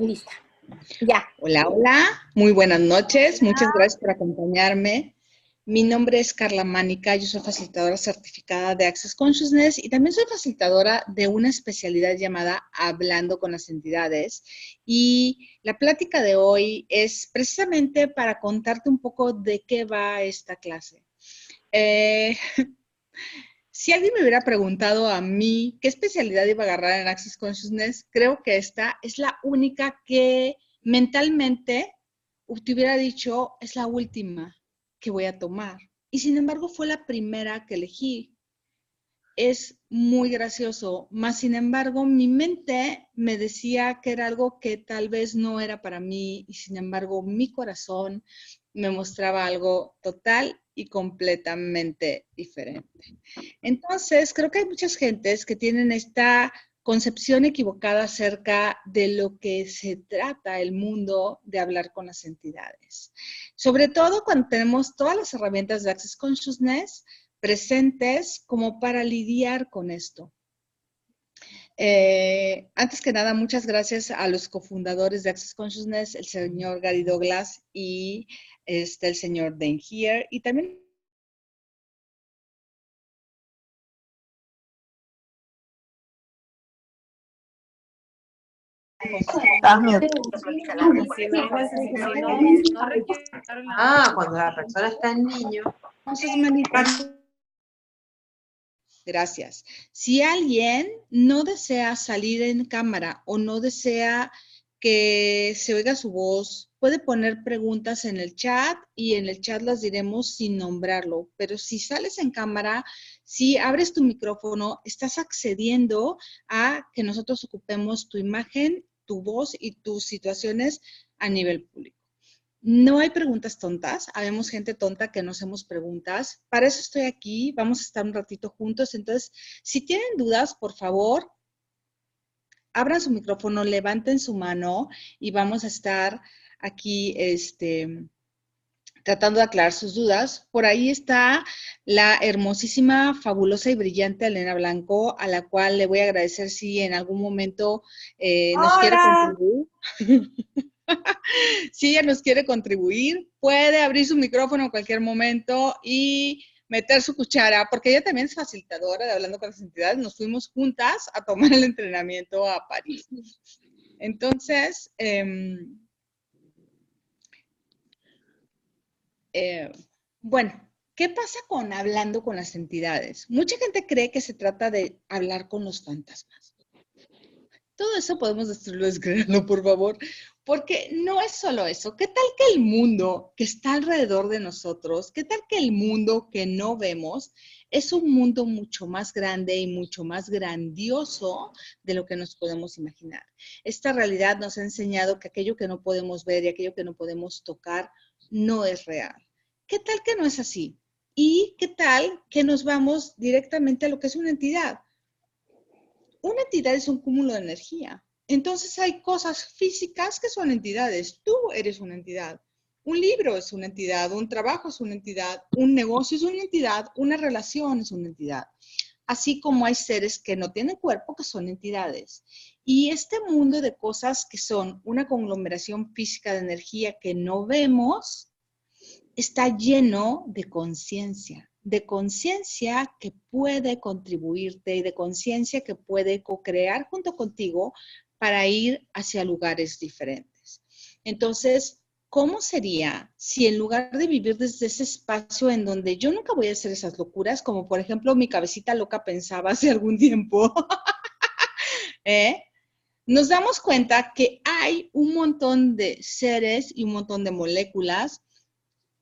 Lista. Ya. Hola, hola, muy buenas noches, muchas gracias por acompañarme. Mi nombre es Carla Mánica, yo soy facilitadora certificada de Access Consciousness y también soy facilitadora de una especialidad llamada Hablando con las Entidades. Y la plática de hoy es precisamente para contarte un poco de qué va esta clase. Eh, Si alguien me hubiera preguntado a mí qué especialidad iba a agarrar en Access Consciousness, creo que esta es la única que mentalmente te hubiera dicho es la última que voy a tomar. Y sin embargo fue la primera que elegí. Es muy gracioso, más sin embargo mi mente me decía que era algo que tal vez no era para mí y sin embargo mi corazón me mostraba algo total y completamente diferente. Entonces, creo que hay muchas gentes que tienen esta concepción equivocada acerca de lo que se trata el mundo de hablar con las entidades. Sobre todo cuando tenemos todas las herramientas de Access Consciousness presentes como para lidiar con esto. Antes que nada, muchas gracias a los cofundadores de Access Consciousness, el señor Gary Douglas y el señor Dan Here, y también Cuando la persona está en niño. Gracias. Si alguien no desea salir en cámara o no desea que se oiga su voz, puede poner preguntas en el chat y en el chat las diremos sin nombrarlo. Pero si sales en cámara, si abres tu micrófono, estás accediendo a que nosotros ocupemos tu imagen, tu voz y tus situaciones a nivel público. No hay preguntas tontas, habemos gente tonta que no hacemos preguntas. Para eso estoy aquí, vamos a estar un ratito juntos. Entonces, si tienen dudas, por favor, abran su micrófono, levanten su mano y vamos a estar aquí tratando de aclarar sus dudas. Por ahí está la hermosísima, fabulosa y brillante Elena Blanco, a la cual le voy a agradecer si en algún momento nos quiere contribuir. Si ella nos quiere contribuir, puede abrir su micrófono en cualquier momento y meter su cuchara, porque ella también es facilitadora de Hablando con las Entidades. Nos fuimos juntas a tomar el entrenamiento a París. Entonces, bueno, ¿qué pasa con Hablando con las Entidades? Mucha gente cree que se trata de hablar con los fantasmas. Todo eso podemos destruirlo descrearlo, por favor, porque no es solo eso. ¿Qué tal que el mundo que está alrededor de nosotros, qué tal que el mundo que no vemos es un mundo mucho más grande y mucho más grandioso de lo que nos podemos imaginar? Esta realidad nos ha enseñado que aquello que no podemos ver y aquello que no podemos tocar no es real. ¿Qué tal que no es así? ¿Y qué tal que nos vamos directamente a lo que es una entidad? Una entidad es un cúmulo de energía. Entonces hay cosas físicas que son entidades. Tú eres una entidad. Un libro es una entidad, un trabajo es una entidad, un negocio es una entidad, una relación es una entidad. Así como hay seres que no tienen cuerpo que son entidades. Y este mundo de cosas que son una conglomeración física de energía que no vemos, está lleno de conciencia que puede contribuirte y de conciencia que puede co-crear junto contigo para ir hacia lugares diferentes. Entonces, ¿cómo sería si en lugar de vivir desde ese espacio en donde yo nunca voy a hacer esas locuras, como por ejemplo mi cabecita loca pensaba hace algún tiempo, nos damos cuenta que hay un montón de seres y un montón de moléculas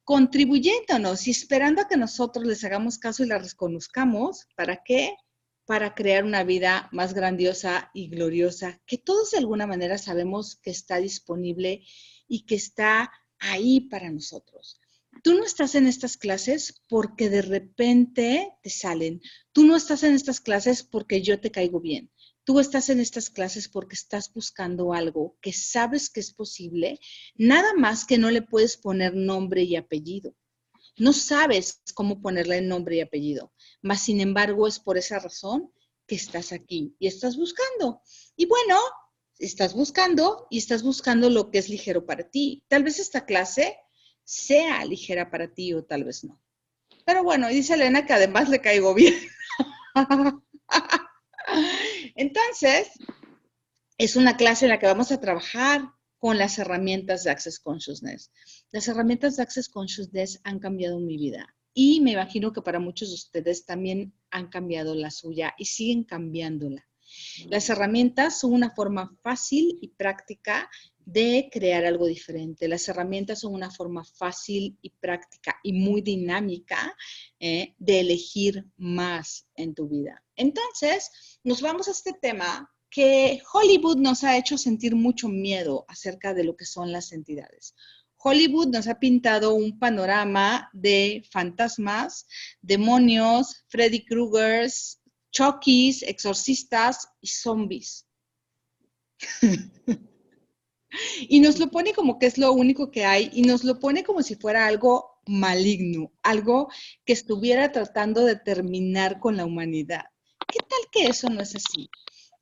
contribuyéndonos y esperando a que nosotros les hagamos caso y las reconozcamos. ¿Para qué? Para crear una vida más grandiosa y gloriosa, que todos de alguna manera sabemos que está disponible y que está ahí para nosotros. Tú no estás en estas clases porque de repente te salen. Tú no estás en estas clases porque yo te caigo bien. Tú estás en estas clases porque estás buscando algo que sabes que es posible, nada más que no le puedes poner nombre y apellido. No sabes cómo ponerle nombre y apellido, mas sin embargo es por esa razón que estás aquí y estás buscando. Y bueno, Estás buscando y estás buscando lo que es ligero para ti. Tal vez esta clase sea ligera para ti o tal vez no. Pero bueno, dice Elena que además le caigo bien. Entonces, es una clase en la que vamos a trabajar con las herramientas de Access Consciousness. Las herramientas de Access Consciousness han cambiado mi vida y me imagino que para muchos de ustedes también han cambiado la suya y siguen cambiándola. Las herramientas son una forma fácil y práctica de crear algo diferente. Las herramientas son una forma fácil y práctica y muy dinámica de elegir más en tu vida. Entonces, nos vamos a este tema que Hollywood nos ha hecho sentir mucho miedo acerca de lo que son las entidades. Hollywood nos ha pintado un panorama de fantasmas, demonios, Freddy Kruegers, Chucky's, exorcistas y zombies. Y nos lo pone como que es lo único que hay y nos lo pone como si fuera algo maligno, algo que estuviera tratando de terminar con la humanidad. ¿Qué tal que eso no es así?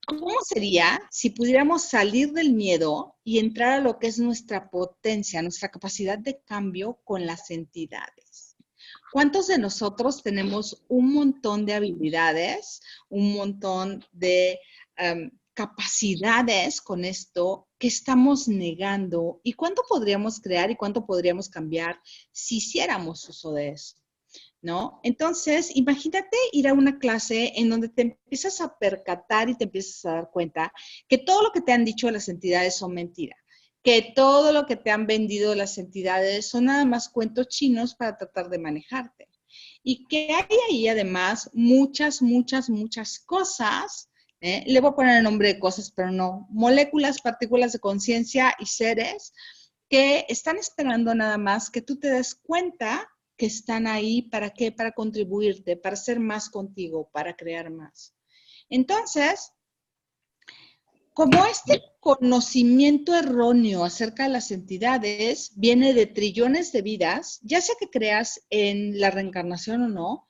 ¿Cómo sería si pudiéramos salir del miedo y entrar a lo que es nuestra potencia, nuestra capacidad de cambio con las entidades? ¿Cuántos de nosotros tenemos un montón de habilidades, un montón de capacidades con esto que estamos negando? ¿Y cuánto podríamos crear y cuánto podríamos cambiar si hiciéramos uso de eso? ¿No? Entonces, imagínate ir a una clase en donde te empiezas a percatar y te empiezas a dar cuenta que todo lo que te han dicho las entidades son mentiras, que todo lo que te han vendido las entidades son nada más cuentos chinos para tratar de manejarte. Y que hay ahí además muchas cosas, le voy a poner el nombre de cosas, pero no, moléculas, partículas de conciencia y seres que están esperando nada más que tú te des cuenta que están ahí, ¿para qué? Para contribuirte, para ser más contigo, para crear más. Entonces, como este conocimiento erróneo acerca de las entidades viene de trillones de vidas, ya sea que creas en la reencarnación o no,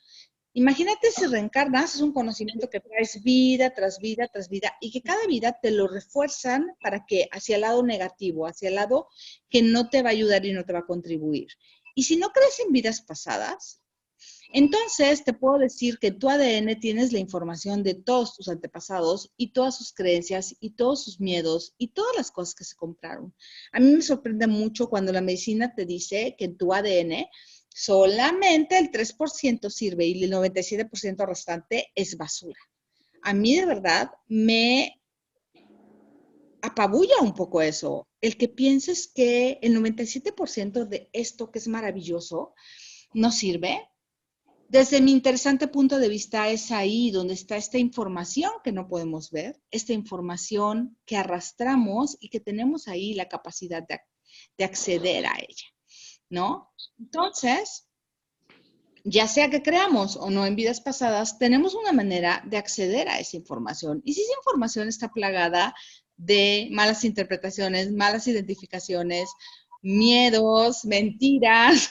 imagínate si reencarnas, es un conocimiento que traes vida tras vida tras vida y que cada vida te lo refuerzan para que hacia el lado negativo, hacia el lado que no te va a ayudar y no te va a contribuir. Y si no crees en vidas pasadas, entonces te puedo decir que en tu ADN tienes la información de todos tus antepasados y todas sus creencias y todos sus miedos y todas las cosas que se compraron. A mí me sorprende mucho cuando la medicina te dice que en tu ADN solamente el 3% sirve y el 97% restante es basura. A mí de verdad me apabulla un poco eso, el que pienses que el 97% de esto que es maravilloso no sirve. Desde mi interesante punto de vista es ahí donde está esta información que no podemos ver, esta información que arrastramos y que tenemos ahí la capacidad de acceder a ella, ¿no? Entonces, ya sea que creamos o no en vidas pasadas, tenemos una manera de acceder a esa información. Y si esa información está plagada de malas interpretaciones, malas identificaciones, miedos, mentiras,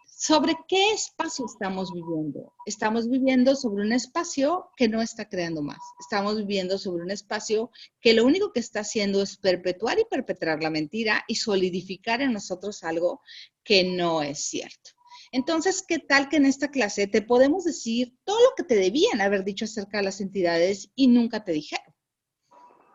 ¿sobre qué espacio estamos viviendo? Estamos viviendo sobre un espacio que no está creando más. Estamos viviendo sobre un espacio que lo único que está haciendo es perpetuar y perpetrar la mentira y solidificar en nosotros algo que no es cierto. Entonces, ¿qué tal que en esta clase te podemos decir todo lo que te debían haber dicho acerca de las entidades y nunca te dijeron?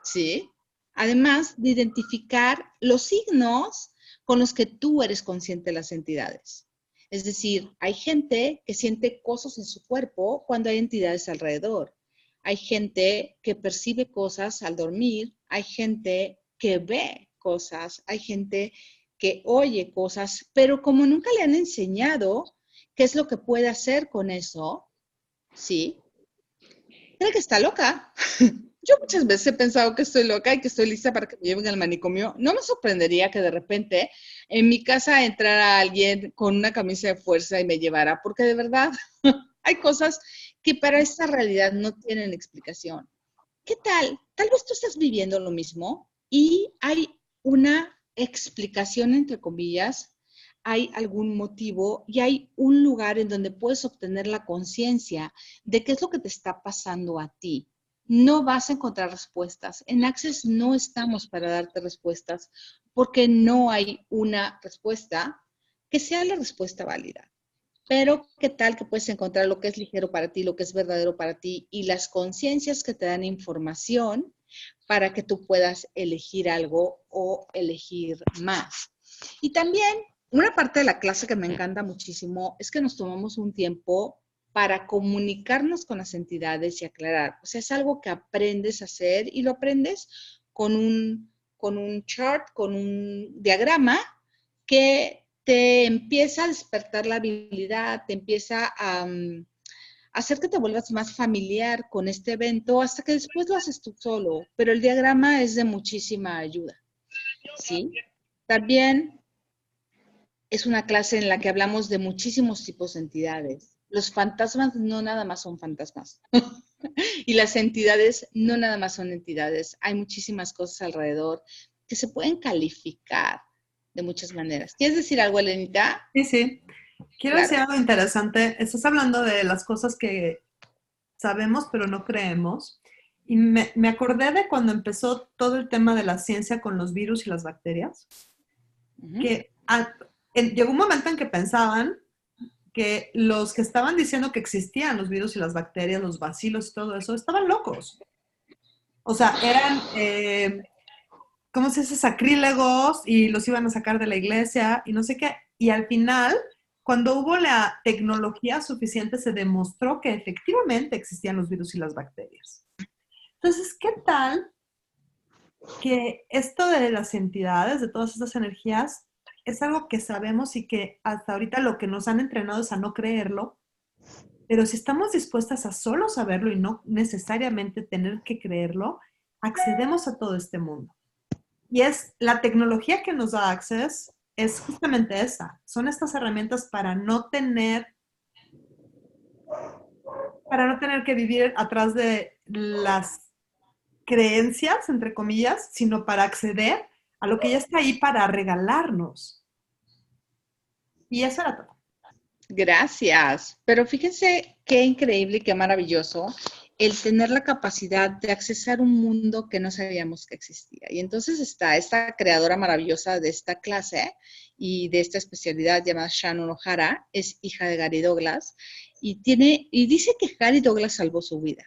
¿Sí? Además de identificar los signos con los que tú eres consciente de las entidades. Es decir, hay gente que siente cosas en su cuerpo cuando hay entidades alrededor. Hay gente que percibe cosas al dormir, hay gente que ve cosas, hay gente que oye cosas, pero como nunca le han enseñado qué es lo que puede hacer con eso, ¿sí? Cree que está loca. Yo muchas veces he pensado que estoy loca y que estoy lista para que me lleven al manicomio. No me sorprendería que de repente en mi casa entrara alguien con una camisa de fuerza y me llevara, porque de verdad hay cosas que para esta realidad no tienen explicación. ¿Qué tal? Tal vez tú estás viviendo lo mismo y hay una explicación, entre comillas, hay algún motivo y hay un lugar en donde puedes obtener la conciencia de qué es lo que te está pasando a ti. no vas a encontrar respuestas. En Access no estamos para darte respuestas porque no hay una respuesta que sea la respuesta válida. Pero, ¿qué tal que puedes encontrar lo que es ligero para ti, lo que es verdadero para ti y las conciencias que te dan información para que tú puedas elegir algo o elegir más? Y también, una parte de la clase que me encanta muchísimo es que nos tomamos un tiempo para comunicarnos con las entidades y aclarar. O sea, es algo que aprendes a hacer y lo aprendes con un chart, con un diagrama que te empieza a despertar la habilidad, te empieza a hacer que te vuelvas más familiar con este evento hasta que después lo haces tú solo. Pero el diagrama es de muchísima ayuda, ¿sí? También es una clase en la que hablamos de muchísimos tipos de entidades. Los fantasmas no nada más son fantasmas. Y las entidades no nada más son entidades. Hay muchísimas cosas alrededor que se pueden calificar de muchas maneras. ¿Quieres decir algo, Elenita? Sí, sí. Quiero decir algo interesante. Estás hablando de las cosas que sabemos pero no creemos. Y me acordé de cuando empezó todo el tema de la ciencia con los virus y las bacterias. Que llegó un momento en que pensaban que los que estaban diciendo que existían los virus y las bacterias, los bacilos y todo eso, estaban locos. O sea, eran, ¿cómo se dice? Sacrílegos y los iban a sacar de la iglesia y no sé qué. Y al final, cuando hubo la tecnología suficiente, se demostró que efectivamente existían los virus y las bacterias. Entonces, ¿qué tal que esto de las entidades, de todas estas energías, es algo que sabemos y que hasta ahorita lo que nos han entrenado es a no creerlo, pero si estamos dispuestas a solo saberlo y no necesariamente tener que creerlo, accedemos a todo este mundo. Y es la tecnología que nos da Access, es justamente esa. Son estas herramientas para no tener que vivir atrás de las creencias, entre comillas, sino para acceder a lo que ya está ahí para regalarnos. Y eso era todo. Gracias. Pero fíjense qué increíble y qué maravilloso el tener la capacidad de accesar un mundo que no sabíamos que existía. Y entonces está esta creadora maravillosa de esta clase y de esta especialidad llamada Shannon O'Hara, es hija de Gary Douglas, y dice que Gary Douglas salvó su vida.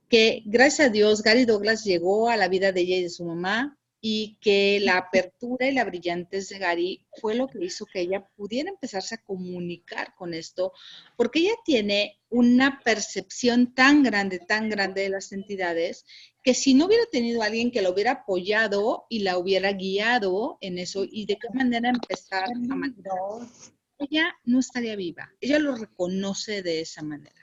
Que gracias a Dios Gary Douglas llegó a la vida de ella y de su mamá y que la apertura y la brillantez de Gary fue lo que hizo que ella pudiera empezarse a comunicar con esto, porque ella tiene una percepción tan grande de las entidades, que si no hubiera tenido a alguien que la hubiera apoyado y la hubiera guiado en eso y de qué manera empezar a manejar, ella no estaría viva. Ella lo reconoce de esa manera.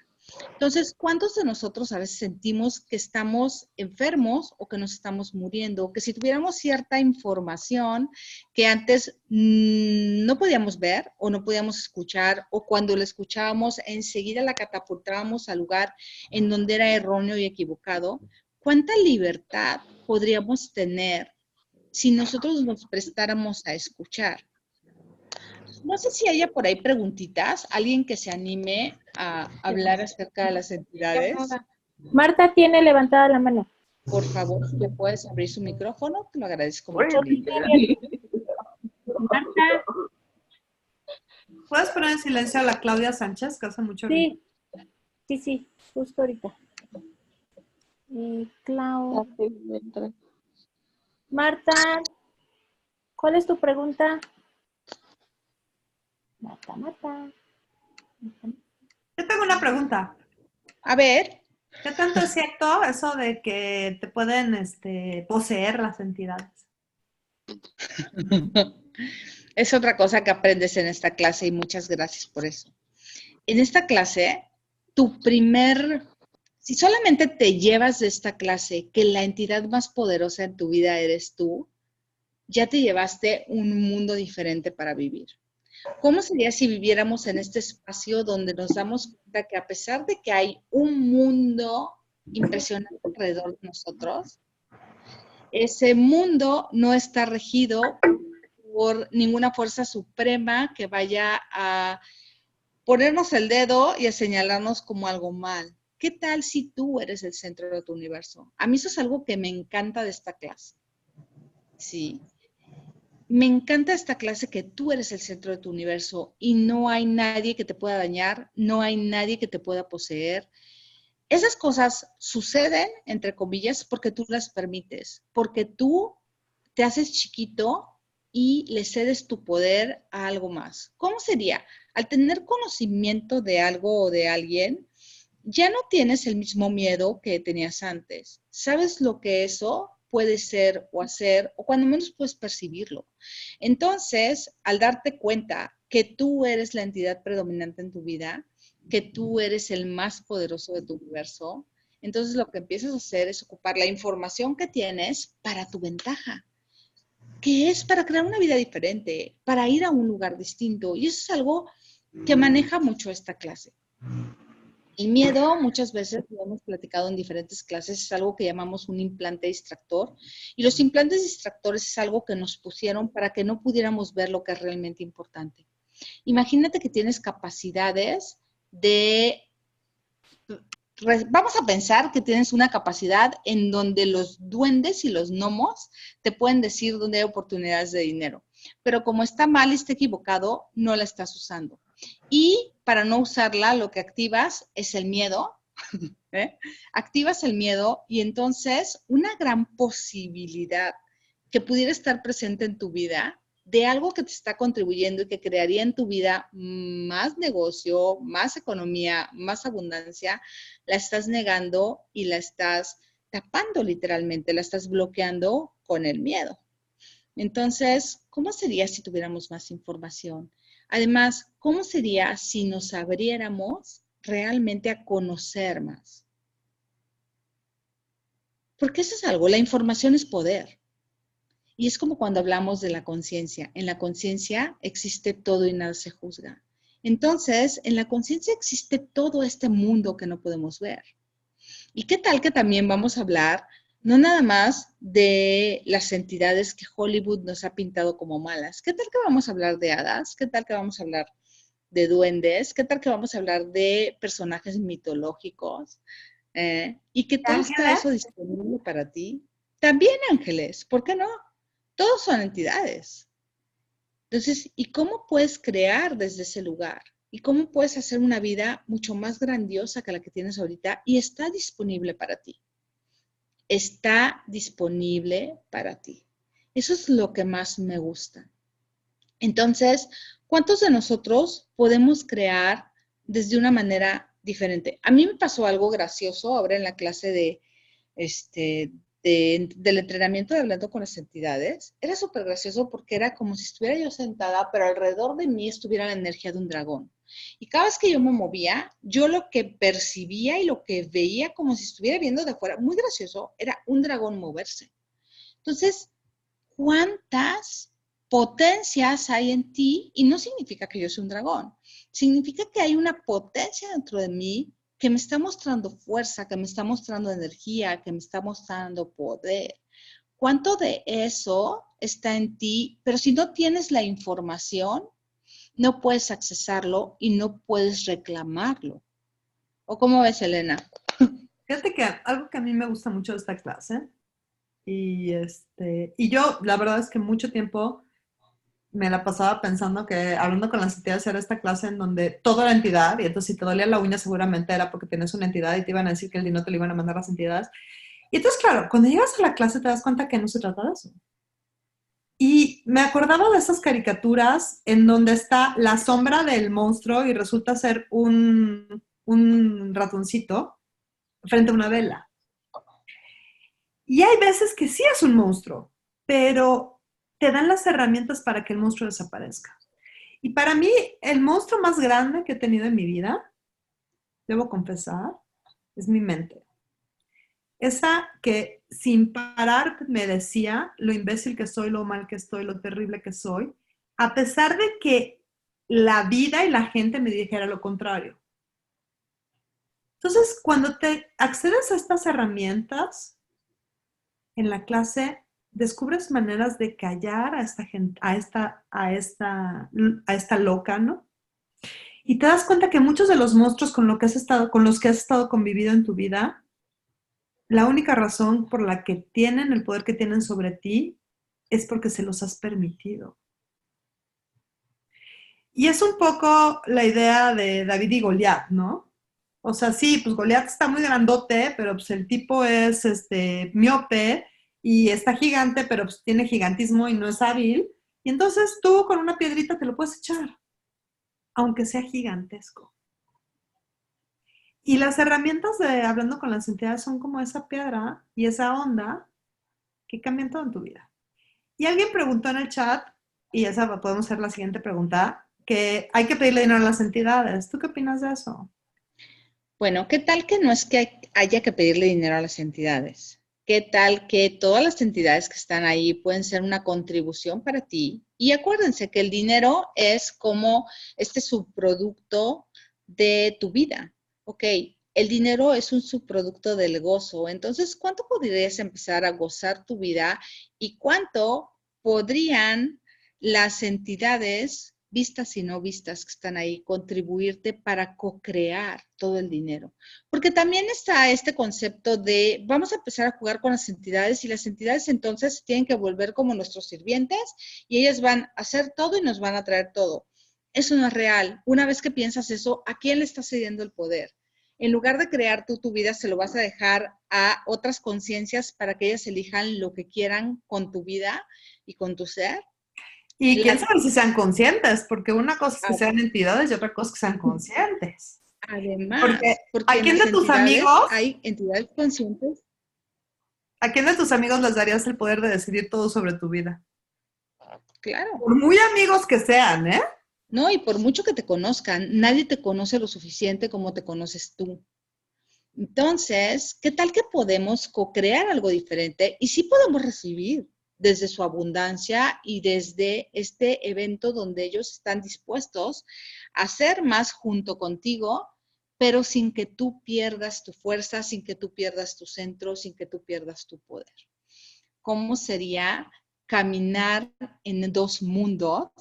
Entonces, ¿cuántos de nosotros a veces sentimos que estamos enfermos o que nos estamos muriendo? Que si tuviéramos cierta información que antes no podíamos ver o no podíamos escuchar, o cuando la escuchábamos enseguida la catapultábamos al lugar en donde era erróneo y equivocado, ¿cuánta libertad podríamos tener si nosotros nos prestáramos a escuchar? No sé si haya por ahí preguntitas, alguien que se anime a hablar acerca de las entidades. Marta tiene levantada la mano. Por favor, si le puedes abrir su micrófono, te lo agradezco mucho. Marta. ¿Puedes poner en silencio a la Claudia Sánchez, que hace mucho ruido? Sí, justo ahorita. Marta, ¿cuál es tu pregunta? Marta. Yo tengo una pregunta. A ver. ¿Qué tanto es cierto eso de que te pueden poseer las entidades? Es otra cosa que aprendes en esta clase y muchas gracias por eso. En esta clase, si solamente te llevas de esta clase que la entidad más poderosa en tu vida eres tú, ya te llevaste un mundo diferente para vivir. ¿Cómo sería si viviéramos en este espacio donde nos damos cuenta que a pesar de que hay un mundo impresionante alrededor de nosotros, ese mundo no está regido por ninguna fuerza suprema que vaya a ponernos el dedo y a señalarnos como algo mal? ¿qué tal si tú eres el centro de tu universo? A mí eso es algo que me encanta de esta clase. Sí. Me encanta esta clase que tú eres el centro de tu universo y no hay nadie que te pueda dañar, no hay nadie que te pueda poseer. Esas cosas suceden, entre comillas, porque tú las permites, porque tú te haces chiquito y le cedes tu poder a algo más. ¿Cómo sería? Al tener conocimiento de algo o de alguien, ya no tienes el mismo miedo que tenías antes. Sabes lo que eso puede ser o hacer, o cuando menos puedes percibirlo. Entonces, al darte cuenta que tú eres la entidad predominante en tu vida, que tú eres el más poderoso de tu universo, entonces lo que empiezas a hacer es ocupar la información que tienes para tu ventaja, que es para crear una vida diferente, para ir a un lugar distinto. Y eso es algo que maneja mucho esta clase. El miedo, muchas veces, lo hemos platicado en diferentes clases, es algo que llamamos un implante distractor. Y los implantes distractores es algo que nos pusieron para que no pudiéramos ver lo que es realmente importante. Imagínate que tienes capacidades de... Vamos a pensar que tienes una capacidad en donde los duendes y los gnomos te pueden decir dónde hay oportunidades de dinero. Pero como está mal y está equivocado, no la estás usando. Y para no usarla, lo que activas es el miedo. Activas el miedo y entonces una gran posibilidad que pudiera estar presente en tu vida de algo que te está contribuyendo y que crearía en tu vida más negocio, más economía, más abundancia, la estás negando y la estás tapando literalmente, la estás bloqueando con el miedo. Entonces, ¿cómo sería si tuviéramos más información? Además, ¿cómo sería si nos abriéramos realmente a conocer más? Porque eso es algo, la información es poder. Y es como cuando hablamos de la conciencia. En la conciencia existe todo y nada se juzga. Entonces, en la conciencia existe todo este mundo que no podemos ver. ¿Y qué tal que también vamos a hablar no nada más de las entidades que Hollywood nos ha pintado como malas? ¿Qué tal que vamos a hablar de hadas? ¿Qué tal que vamos a hablar de duendes? ¿Qué tal que vamos a hablar de personajes mitológicos? ¿Y que todo está eso disponible para ti? También ángeles, ¿por qué no? Todos son entidades. Entonces, ¿y cómo puedes crear desde ese lugar? ¿Y cómo puedes hacer una vida mucho más grandiosa que la que tienes ahorita? Y está disponible para ti. Está disponible para ti. Eso es lo que más me gusta. Entonces, ¿cuántos de nosotros podemos crear desde una manera diferente? A mí me pasó algo gracioso ahora en la clase del entrenamiento de hablando con las entidades. Era súper gracioso porque era como si estuviera yo sentada, pero alrededor de mí estuviera la energía de un dragón. Y cada vez que yo me movía, yo lo que percibía y lo que veía como si estuviera viendo de afuera, muy gracioso, era un dragón moverse. Entonces, ¿cuántas potencias hay en ti? Y no significa que yo sea un dragón. Significa que hay una potencia dentro de mí que me está mostrando fuerza, que me está mostrando energía, que me está mostrando poder. ¿Cuánto de eso está en ti? Pero si no tienes la información, no puedes accesarlo y no puedes reclamarlo. ¿O cómo ves, Elena? Fíjate que algo que a mí me gusta mucho de esta clase, y yo la verdad es que mucho tiempo me la pasaba pensando que hablando con las entidades era esta clase en donde toda la entidad, y entonces si te dolía la uña seguramente era porque tenías una entidad y te iban a decir que el dinero te lo iban a mandar las entidades. Y entonces, claro, cuando llegas a la clase te das cuenta que no se trata de eso. Y me acordaba de esas caricaturas en donde está la sombra del monstruo y resulta ser un ratoncito frente a una vela. Y hay veces que sí es un monstruo, pero te dan las herramientas para que el monstruo desaparezca. Y para mí, el monstruo más grande que he tenido en mi vida, debo confesar, es mi mente. Esa que sin parar me decía lo imbécil que soy, lo mal que estoy, lo terrible que soy, a pesar de que la vida y la gente me dijera lo contrario. Entonces, cuando te accedes a estas herramientas en la clase, descubres maneras de callar a esta gente, a esta loca, ¿no? Y te das cuenta que muchos de los monstruos con los que has estado convivido en tu vida, la única razón por la que tienen el poder que tienen sobre ti es porque se los has permitido. Y es un poco la idea de David y Goliat, ¿no? O sea, sí, pues Goliat está muy grandote, pero pues el tipo es miope y está gigante, pero pues tiene gigantismo y no es hábil. Y entonces tú con una piedrita te lo puedes echar, aunque sea gigantesco. Y las herramientas de hablando con las entidades son como esa piedra y esa onda que cambian todo en tu vida. Y alguien preguntó en el chat, y esa podemos hacer la siguiente pregunta, que hay que pedirle dinero a las entidades. ¿Tú qué opinas de eso? Bueno, ¿qué tal que no es que haya que pedirle dinero a las entidades? ¿Qué tal que todas las entidades que están ahí pueden ser una contribución para ti? Y acuérdense que el dinero es como este subproducto de tu vida. Ok, el dinero es un subproducto del gozo. Entonces, ¿cuánto podrías empezar a gozar tu vida y cuánto podrían las entidades vistas y no vistas que están ahí, contribuirte para co-crear todo el dinero? Porque también está este concepto de vamos a empezar a jugar con las entidades y las entidades entonces tienen que volver como nuestros sirvientes y ellas van a hacer todo y nos van a traer todo. Eso no es real. Una vez que piensas eso, ¿a quién le estás cediendo el poder? En lugar de crear tú tu vida, se lo vas a dejar a otras conciencias para que ellas elijan lo que quieran con tu vida y con tu ser. Y quién sabe si sean conscientes, porque una cosa es que sean entidades y otra cosa es que sean conscientes. Además, porque ¿a quién de tus amigos hay entidades conscientes? ¿A quién de tus amigos les darías el poder de decidir todo sobre tu vida? Claro. Por muy amigos que sean, ¿eh? No, y por mucho que te conozcan, nadie te conoce lo suficiente como te conoces tú. Entonces, ¿qué tal que podemos co-crear algo diferente? Y sí podemos recibir desde su abundancia y desde este evento donde ellos están dispuestos a hacer más junto contigo, pero sin que tú pierdas tu fuerza, sin que tú pierdas tu centro, sin que tú pierdas tu poder. ¿Cómo sería caminar en dos mundos?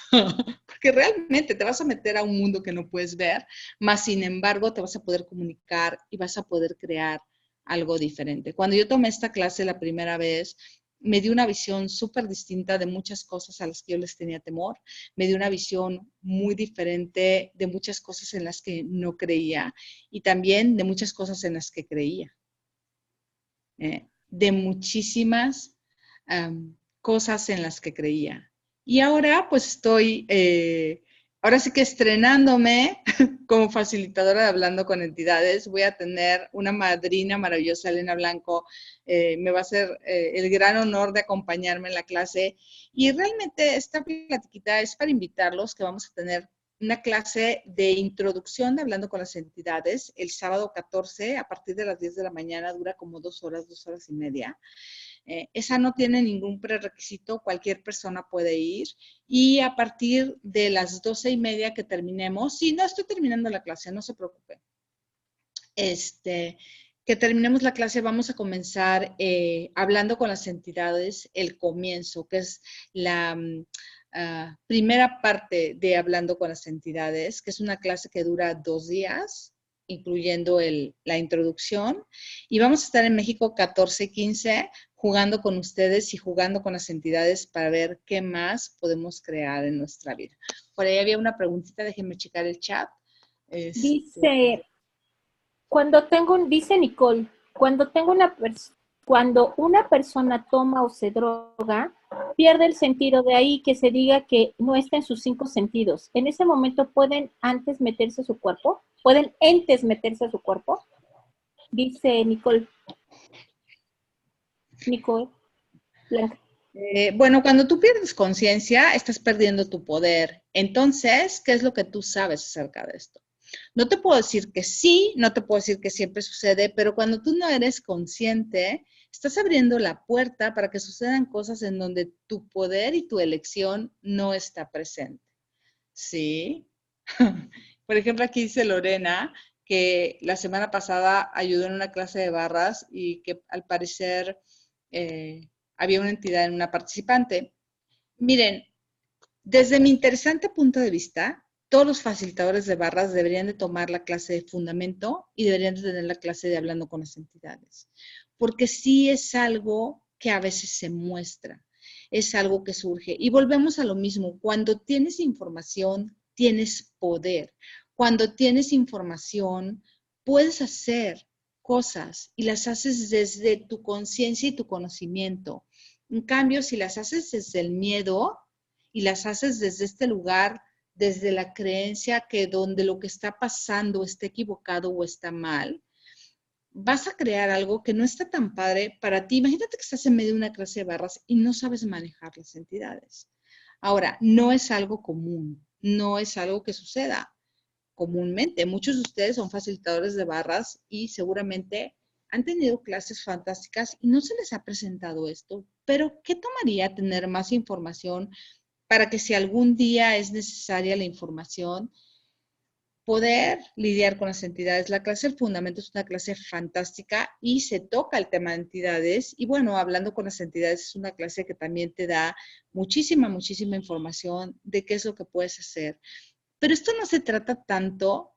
Porque realmente te vas a meter a un mundo que no puedes ver, más sin embargo te vas a poder comunicar y vas a poder crear algo diferente. Cuando yo tomé esta clase la primera vez, me dio una visión súper distinta de muchas cosas a las que yo les tenía temor. Me dio una visión muy diferente de muchas cosas en las que no creía y también de muchas cosas en las que creía. De muchísimas cosas en las que creía. Y ahora pues estoy, ahora sí que estrenándome como facilitadora de Hablando con Entidades. Voy a tener una madrina maravillosa, Elena Blanco. Me va a hacer el gran honor de acompañarme en la clase. Y realmente esta platiquita es para invitarlos que vamos a tener una clase de introducción de Hablando con las Entidades el sábado 14 a partir de las 10 de la mañana, dura como 2 horas y media. Esa no tiene ningún prerequisito, cualquier persona puede ir y a partir de las 12:30 que terminemos, sí, no estoy terminando la clase, no se preocupe. Que terminemos la clase, vamos a comenzar hablando con las entidades, el comienzo, que es la primera parte de Hablando con las Entidades, que es una clase que dura 2 días, incluyendo la introducción. Y vamos a estar en México 14 y 15 jugando con ustedes y jugando con las entidades para ver qué más podemos crear en nuestra vida. Por ahí había una preguntita, déjenme checar el chat. Dice, dice Nicole, cuando una persona toma o se droga, pierde el sentido, de ahí que se diga que no está en sus 5 sentidos. En ese momento, ¿pueden entes meterse a su cuerpo? Dice Nicole. Blanca. Bueno, cuando tú pierdes conciencia, estás perdiendo tu poder. Entonces, ¿qué es lo que tú sabes acerca de esto? No te puedo decir que sí, no te puedo decir que siempre sucede, pero cuando tú no eres consciente, estás abriendo la puerta para que sucedan cosas en donde tu poder y tu elección no está presente. ¿Sí? Por ejemplo, aquí dice Lorena que la semana pasada ayudó en una clase de barras y que al parecer había una entidad en una participante. Miren, desde mi interesante punto de vista, todos los facilitadores de barras deberían de tomar la clase de fundamento y deberían de tener la clase de hablando con las entidades. Porque sí es algo que a veces se muestra, es algo que surge. Y volvemos a lo mismo, cuando tienes información, tienes poder. Cuando tienes información, puedes hacer cosas y las haces desde tu conciencia y tu conocimiento. En cambio, si las haces desde el miedo y las haces desde este lugar, desde la creencia que donde lo que está pasando está equivocado o está mal, vas a crear algo que no está tan padre para ti. Imagínate que estás en medio de una clase de barras y no sabes manejar las entidades. Ahora, no es algo común, no es algo que suceda comúnmente. Muchos de ustedes son facilitadores de barras y seguramente han tenido clases fantásticas y no se les ha presentado esto. Pero, ¿qué tomaría tener más información para que si algún día es necesaria la información, poder lidiar con las entidades? La clase del fundamento es una clase fantástica y se toca el tema de entidades. Y bueno, hablando con las entidades es una clase que también te da muchísima, muchísima información de qué es lo que puedes hacer. Pero esto no se trata tanto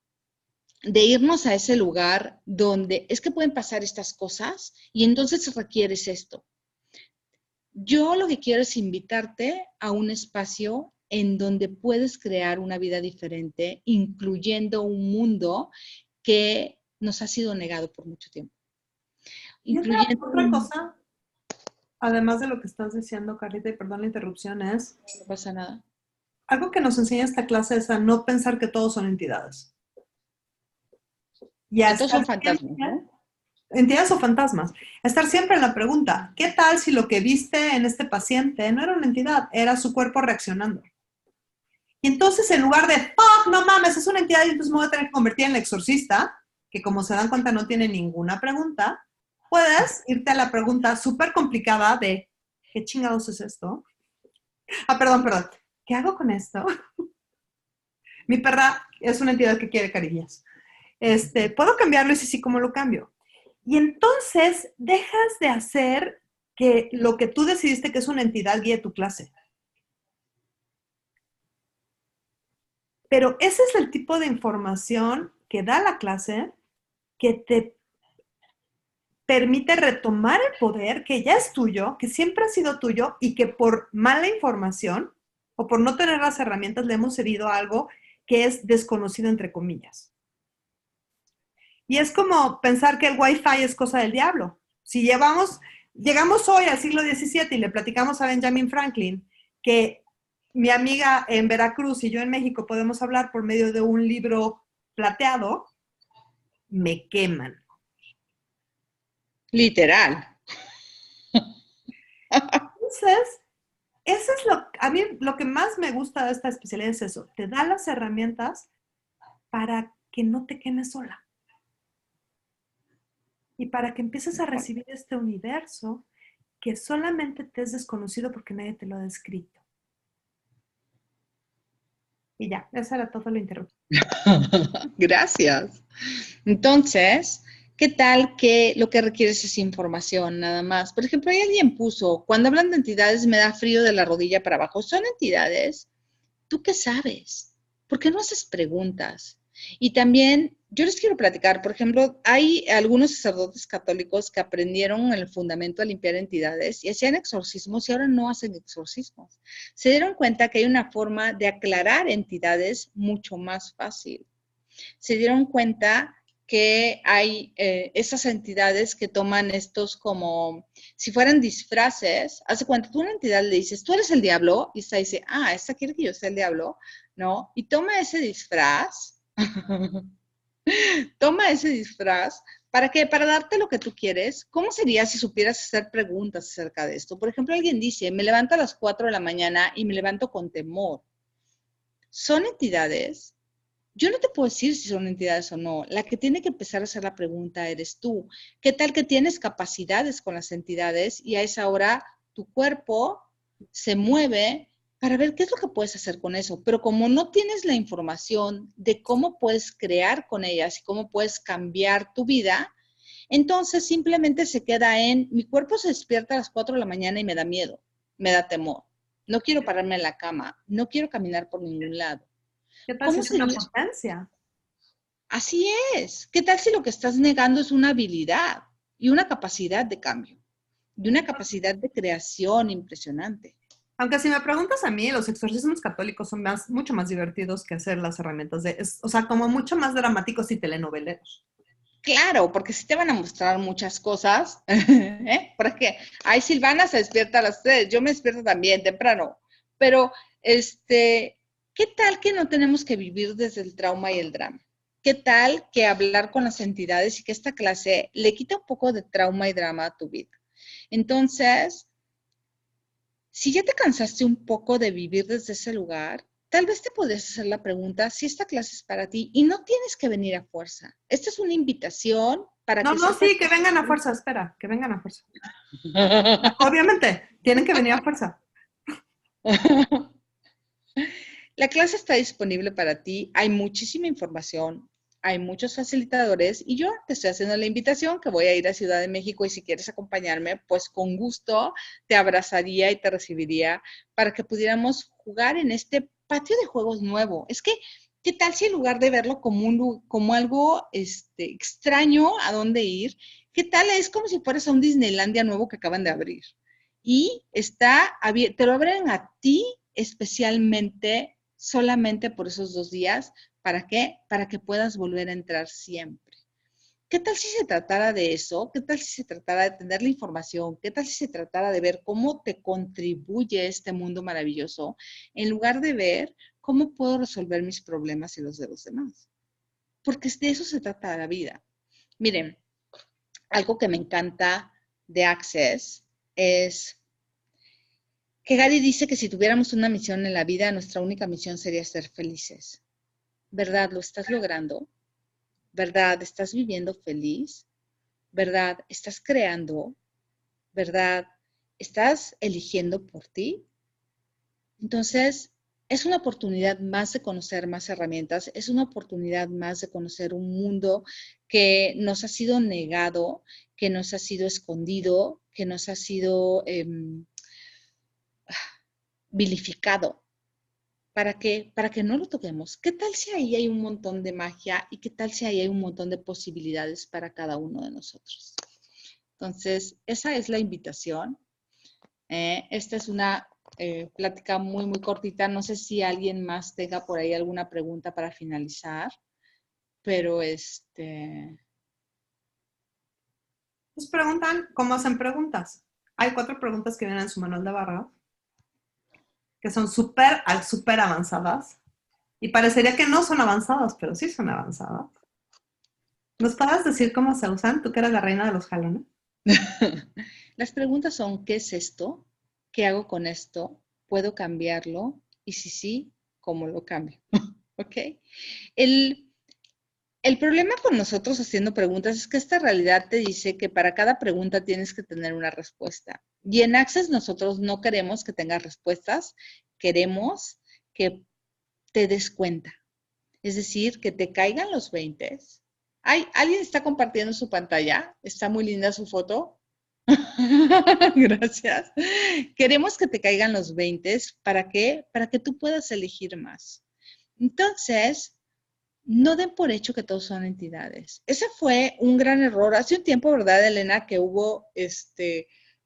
de irnos a ese lugar donde es que pueden pasar estas cosas y entonces requieres esto. Yo lo que quiero es invitarte a un espacio en donde puedes crear una vida diferente, incluyendo un mundo que nos ha sido negado por mucho tiempo. Incluyendo otra cosa, además de lo que estás diciendo, Carlita, y perdón la interrupción, es... No pasa nada. Algo que nos enseña esta clase es a no pensar que todos son entidades. Y Estos son fantasmas, ¿no? Entidades o fantasmas. Estar siempre en la pregunta, ¿qué tal si lo que viste en este paciente no era una entidad, era su cuerpo reaccionando? Y entonces en lugar de, ¡fuck, no mames, es una entidad y entonces me voy a tener que convertir en el exorcista, que como se dan cuenta no tiene ninguna pregunta, puedes irte a la pregunta súper complicada de, ¿qué chingados es esto? Perdón. ¿Qué hago con esto? Mi perra es una entidad que quiere cariños. ¿Puedo cambiarlo? Y si sí, ¿cómo lo cambio? Y entonces dejas de hacer que lo que tú decidiste que es una entidad guíe tu clase. Pero ese es el tipo de información que da la clase que te permite retomar el poder que ya es tuyo, que siempre ha sido tuyo y que por mala información o por no tener las herramientas le hemos cedido a algo que es desconocido entre comillas. Y es como pensar que el Wi-Fi es cosa del diablo. Si llegamos hoy al siglo XVII y le platicamos a Benjamin Franklin que mi amiga en Veracruz y yo en México podemos hablar por medio de un libro plateado, me queman. Literal. Entonces, eso es a mí lo que más me gusta de esta especialidad es eso. Te da las herramientas para que no te quemes sola. Y para que empieces a recibir este universo que solamente te es desconocido porque nadie te lo ha descrito. Y ya, esa era todo lo interrupción. Gracias. Entonces, ¿qué tal que lo que requieres es información nada más? Por ejemplo, ahí alguien puso, cuando hablan de entidades me da frío de la rodilla para abajo. ¿Son entidades? ¿Tú qué sabes? ¿Por qué no haces preguntas? Y también, yo les quiero platicar, por ejemplo, hay algunos sacerdotes católicos que aprendieron el fundamento a limpiar entidades y hacían exorcismos y ahora no hacen exorcismos. Se dieron cuenta que hay una forma de aclarar entidades mucho más fácil. Se dieron cuenta que hay esas entidades que toman estos como si fueran disfraces. Hace cuenta, tú a una entidad le dices, tú eres el diablo, y esta dice, esta quiere que yo sea el diablo, ¿no? Y toma ese disfraz, ¿para qué? Para darte lo que tú quieres. ¿Cómo sería si supieras hacer preguntas acerca de esto? Por ejemplo, alguien dice, me levanto a las 4 de la mañana y me levanto con temor. Son entidades. Yo no te puedo decir si son entidades o no. La que tiene que empezar a hacer la pregunta eres tú. ¿Qué tal que tienes capacidades con las entidades y a esa hora tu cuerpo se mueve para ver qué es lo que puedes hacer con eso? Pero como no tienes la información de cómo puedes crear con ellas y cómo puedes cambiar tu vida, entonces simplemente se queda en, mi cuerpo se despierta a las 4 de la mañana y me da miedo, me da temor. No quiero pararme en la cama, no quiero caminar por ningún lado. ¿Qué tal si ¿Cómo es una sería? potencia? Así es. ¿Qué tal si lo que estás negando es una habilidad y una capacidad de cambio y una capacidad de creación impresionante? Aunque si me preguntas a mí, los exorcismos católicos son mucho más divertidos que hacer las herramientas o sea, como mucho más dramáticos y telenoveleros. Claro, porque sí te van a mostrar muchas cosas, ¿eh? Porque, ay, Silvana se despierta a las 3, yo me despierto también temprano, pero, ¿qué tal que no tenemos que vivir desde el trauma y el drama? ¿Qué tal que hablar con las entidades y que esta clase le quita un poco de trauma y drama a tu vida? Entonces, si ya te cansaste un poco de vivir desde ese lugar, tal vez te podrías hacer la pregunta si esta clase es para ti y no tienes que venir a fuerza. Esta es una invitación para No, que no, sepas sí, que que... vengan a fuerza, espera, que vengan a fuerza. Obviamente, tienen que venir a fuerza. La clase está disponible para ti, hay muchísima información, hay muchos facilitadores y yo te estoy haciendo la invitación que voy a ir a Ciudad de México y si quieres acompañarme, pues con gusto te abrazaría y te recibiría para que pudiéramos jugar en este patio de juegos nuevo. Es que, ¿qué tal si en lugar de verlo como algo extraño a dónde ir, qué tal es como si fueras a un Disneylandia nuevo que acaban de abrir? Y está abierto, te lo abren a ti especialmente solamente por esos 2 días. ¿Para qué? Para que puedas volver a entrar siempre. ¿Qué tal si se tratara de eso? ¿Qué tal si se tratara de tener la información? ¿Qué tal si se tratara de ver cómo te contribuye este mundo maravilloso en lugar de ver cómo puedo resolver mis problemas y los de los demás? Porque de eso se trata la vida. Miren, algo que me encanta de Access es que Gary dice que si tuviéramos una misión en la vida, nuestra única misión sería ser felices. ¿Verdad? ¿Lo estás logrando? ¿Verdad? ¿Estás viviendo feliz? ¿Verdad? ¿Estás creando? ¿Verdad? ¿Estás eligiendo por ti? Entonces, es una oportunidad más de conocer más herramientas, es una oportunidad más de conocer un mundo que nos ha sido negado, que nos ha sido escondido, que nos ha sido vilificado. ¿Para qué? Para que no lo toquemos. ¿Qué tal si ahí hay un montón de magia y qué tal si ahí hay un montón de posibilidades para cada uno de nosotros? Entonces, esa es la invitación. Esta es una plática muy, muy cortita. No sé si alguien más tenga por ahí alguna pregunta para finalizar, pero Nos preguntan cómo hacen preguntas. Hay 4 preguntas que vienen en su manual de barra, que son súper avanzadas. Y parecería que no son avanzadas, pero sí son avanzadas. ¿Nos puedes decir cómo se usan? Tú que eres la reina de los jalones. Las preguntas son, ¿qué es esto? ¿Qué hago con esto? ¿Puedo cambiarlo? Y si sí, ¿cómo lo cambio? ¿Ok? El problema con nosotros haciendo preguntas es que esta realidad te dice que para cada pregunta tienes que tener una respuesta. Y en Access nosotros no queremos que tengas respuestas, queremos que te des cuenta. Es decir, que te caigan los 20. Ay, ¿alguien está compartiendo su pantalla? Está muy linda su foto. Gracias. Queremos que te caigan los 20. ¿Para qué? Para que tú puedas elegir más. Entonces, no den por hecho que todos son entidades. Ese fue un gran error. Hace un tiempo, ¿verdad, Elena? Que hubo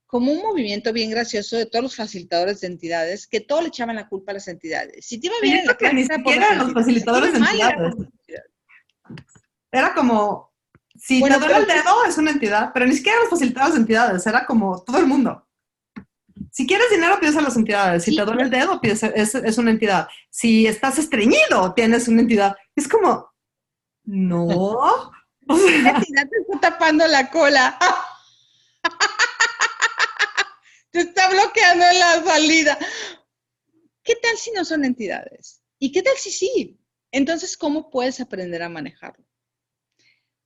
como un movimiento bien gracioso de todos los facilitadores de entidades, que todo le echaban la culpa a las entidades. Si te iba bien Yo en la creo que clase ni era por siquiera las eran los entidades. Si te facilitadores iba de mal era entidades. por las entidades. Era como, si te Bueno, duele pero el dedo, es una entidad, pero ni siquiera los facilitadores de entidades, era como todo el mundo. Si quieres dinero, pides a las entidades. Si sí, te duele el dedo, es una entidad. Si estás estreñido, tienes una entidad. Es como, no. O la sea, entidad te está tapando la cola. Te está bloqueando la salida. ¿Qué tal si no son entidades? ¿Y qué tal si sí? Entonces, ¿cómo puedes aprender a manejarlo?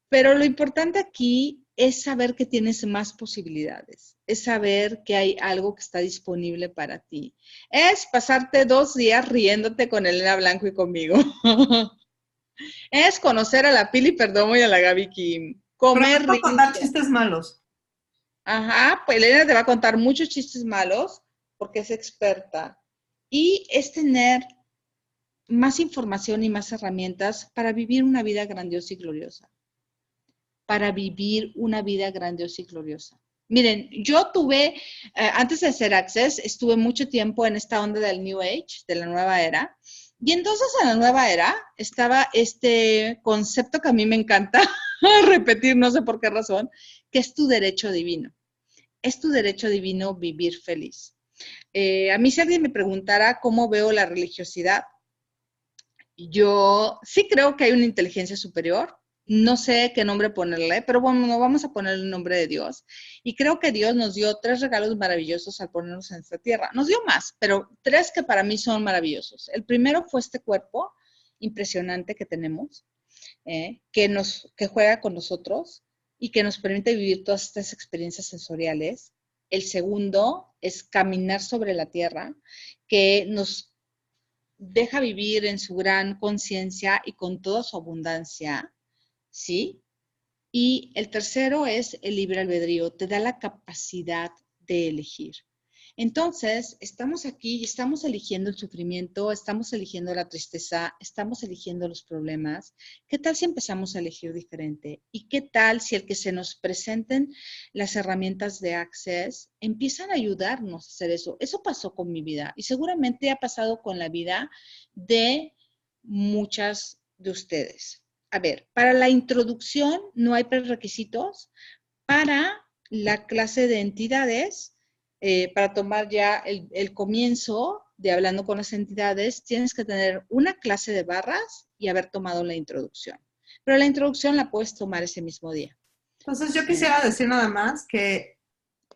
Pero lo importante aquí es saber que tienes más posibilidades, es saber que hay algo que está disponible para ti. Es pasarte 2 días riéndote con Elena Blanco y conmigo. Es conocer a la Pili Perdomo y a la Gaby Kim. pero te Comer puedo contar rico. chistes malos. Ajá, pues Elena te va a contar muchos chistes malos porque es experta. Y es tener más información y más herramientas para vivir una vida grandiosa y gloriosa. Para vivir una vida grandiosa y gloriosa. Miren, yo tuve, antes de hacer Access, estuve mucho tiempo en esta onda del New Age, de la nueva era, y entonces en la nueva era estaba este concepto que a mí me encanta repetir, no sé por qué razón, que es tu derecho divino. Es tu derecho divino vivir feliz. A mí si alguien me preguntara cómo veo la religiosidad, yo sí creo que hay una inteligencia superior. No sé qué nombre ponerle, pero bueno, no vamos a ponerle el nombre de Dios. Y creo que Dios nos dio 3 regalos maravillosos al ponernos en esta tierra. Nos dio más, pero 3 que para mí son maravillosos. El primero fue este cuerpo impresionante que tenemos, que juega con nosotros y que nos permite vivir todas estas experiencias sensoriales. El segundo es caminar sobre la tierra, que nos deja vivir en su gran conciencia y con toda su abundancia, ¿sí? Y el tercero es el libre albedrío, te da la capacidad de elegir. Entonces, estamos aquí y estamos eligiendo el sufrimiento, estamos eligiendo la tristeza, estamos eligiendo los problemas. ¿Qué tal si empezamos a elegir diferente? ¿Y qué tal si el que se nos presenten las herramientas de Access empiezan a ayudarnos a hacer eso? Eso pasó con mi vida y seguramente ha pasado con la vida de muchas de ustedes. A ver, para la introducción no hay prerequisitos. Para la clase de entidades, para tomar ya el comienzo de hablando con las entidades, tienes que tener una clase de barras y haber tomado la introducción. Pero la introducción la puedes tomar ese mismo día. Entonces yo quisiera decir nada más que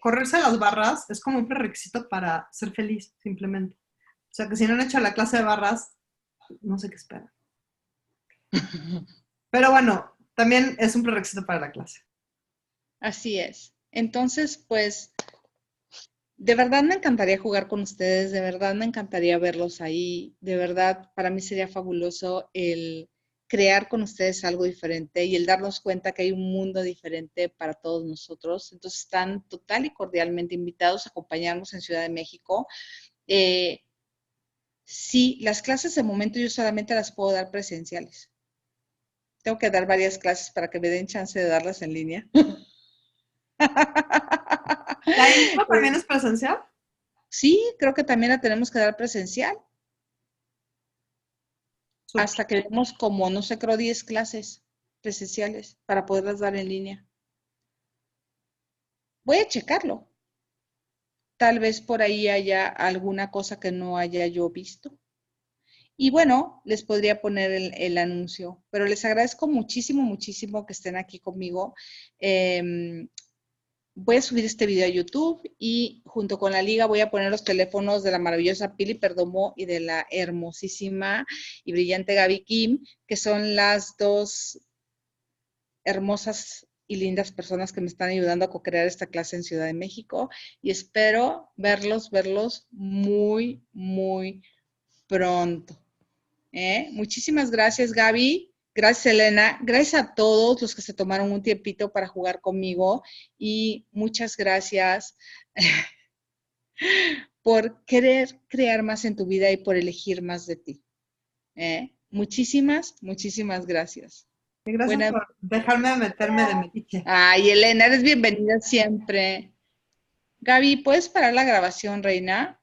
correrse las barras es como un prerequisito para ser feliz, simplemente. O sea, que si no han hecho la clase de barras, no sé qué esperan. Pero bueno, también es un prerequisito para la clase. Así es. Entonces, pues, de verdad me encantaría jugar con ustedes, de verdad me encantaría verlos ahí, de verdad para mí sería fabuloso el crear con ustedes algo diferente y el darnos cuenta que hay un mundo diferente para todos nosotros. Entonces están total y cordialmente invitados a acompañarnos en Ciudad de México. Sí, las clases de momento yo solamente las puedo dar presenciales. Tengo que dar varias clases para que me den chance de darlas en línea. ¿La info también es presencial? Sí, creo que también la tenemos que dar presencial. Hasta que demos como, no sé, creo 10 clases presenciales para poderlas dar en línea. Voy a checarlo. Tal vez por ahí haya alguna cosa que no haya yo visto. Y bueno, les podría poner el anuncio, pero les agradezco muchísimo, muchísimo que estén aquí conmigo. Voy a subir este video a YouTube y junto con la liga voy a poner los teléfonos de la maravillosa Pili Perdomo y de la hermosísima y brillante Gaby Kim, que son las 2 hermosas y lindas personas que me están ayudando a co-crear esta clase en Ciudad de México. Y espero verlos muy, muy pronto. Muchísimas gracias, Gaby. Gracias, Elena. Gracias a todos los que se tomaron un tiempito para jugar conmigo y muchas gracias por querer crear más en tu vida y por elegir más de ti. Muchísimas, muchísimas gracias. Gracias por dejarme meterme de metiche. Ay, Elena, eres bienvenida siempre. Gaby, ¿puedes parar la grabación, reina?